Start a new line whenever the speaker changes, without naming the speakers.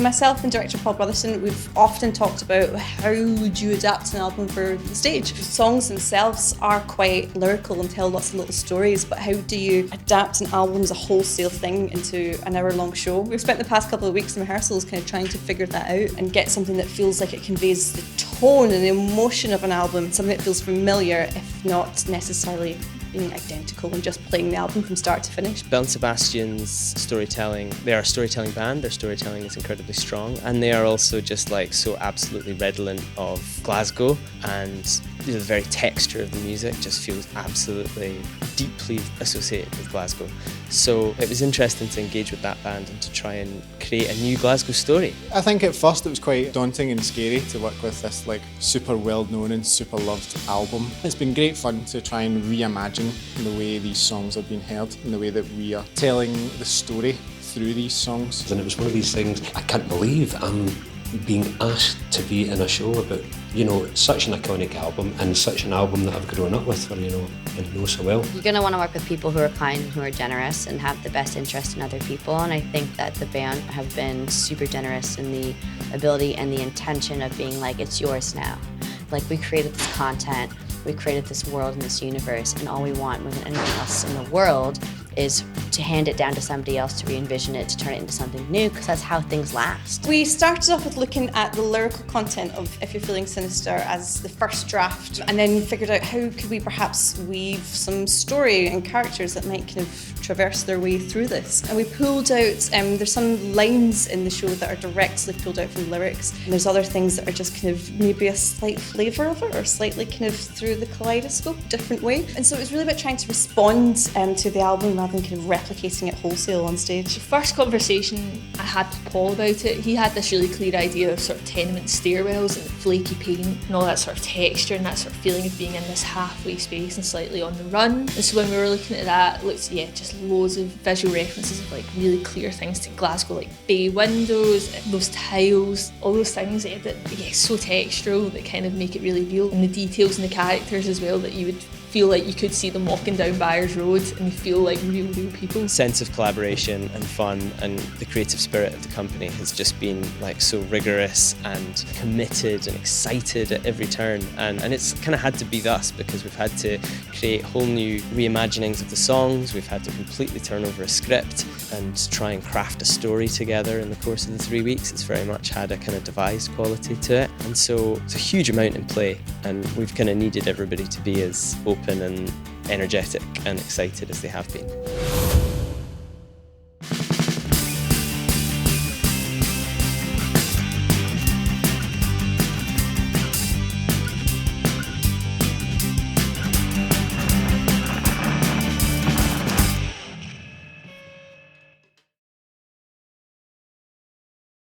myself and director Paul Brotherson, we've often talked about how would you adapt an album for the stage. The songs themselves are quite lyrical and tell lots of little stories, but how do you adapt an album as a wholesale thing into an hour-long show? We've spent the past couple of weeks in rehearsals kind of trying to figure that out and get something that feels like it conveys the tone and the emotion of an album, something that feels familiar, if not necessarily being identical and just playing the album from start to finish.
Belle and Sebastian's storytelling, they are a storytelling band, their storytelling is incredibly strong, and they are also just like so absolutely redolent of Glasgow, and the very texture of the music just feels absolutely deeply associated with Glasgow. So it was interesting to engage with that band and to try and create a new Glasgow story.
I think at first it was quite daunting and scary to work with this like super well known and super loved album. It's been great fun to try and reimagine the way these songs are being heard and the way that we are telling the story through these songs.
And it was one of these things, I can't believe I'm being asked to be in a show about, such an iconic album and such an album that I've grown up with for, and know so well.
You're going to want to work with people who are kind, who are generous and have the best interest in other people, and I think that the band have been super generous in the ability and the intention of being like, it's yours now. Like, we created this content, we created this world and this universe, and all we want more than anything else in the world is to hand it down to somebody else to re-envision it, to turn it into something new, because that's how things last.
We started off with looking at the lyrical content of If You're Feeling Sinister as the first draft, and then figured out how could we perhaps weave some story and characters that might kind of traverse their way through this. And we pulled out, there's some lines in the show that are directly pulled out from lyrics, and there's other things that are just kind of maybe a slight flavour of it, or slightly kind of through the kaleidoscope, different way. And so it was really about trying to respond to the album rather than kind of replicating it wholesale on stage.
The first conversation I had with Paul about it, he had this really clear idea of sort of tenement stairwells and flaky paint and all that sort of texture and that sort of feeling of being in this halfway space and slightly on the run. And so when we were looking at that, it looked, just loads of visual references of like really clear things to Glasgow, like bay windows, those tiles, all those things that so textural that kind of make it really real. And the details and the characters as well, that you would feel like you could see them walking down Byers Road and feel like real people.
Sense of collaboration and fun and the creative spirit of the company has just been like so rigorous and committed and excited at every turn, and it's kind of had to be thus because we've had to create whole new reimaginings of the songs, we've had to completely turn over a script and try and craft a story together in the course of the 3 weeks. It's very much had a kind of devised quality to it, and so it's a huge amount in play, and we've kind of needed everybody to be as open and energetic and excited as they have been.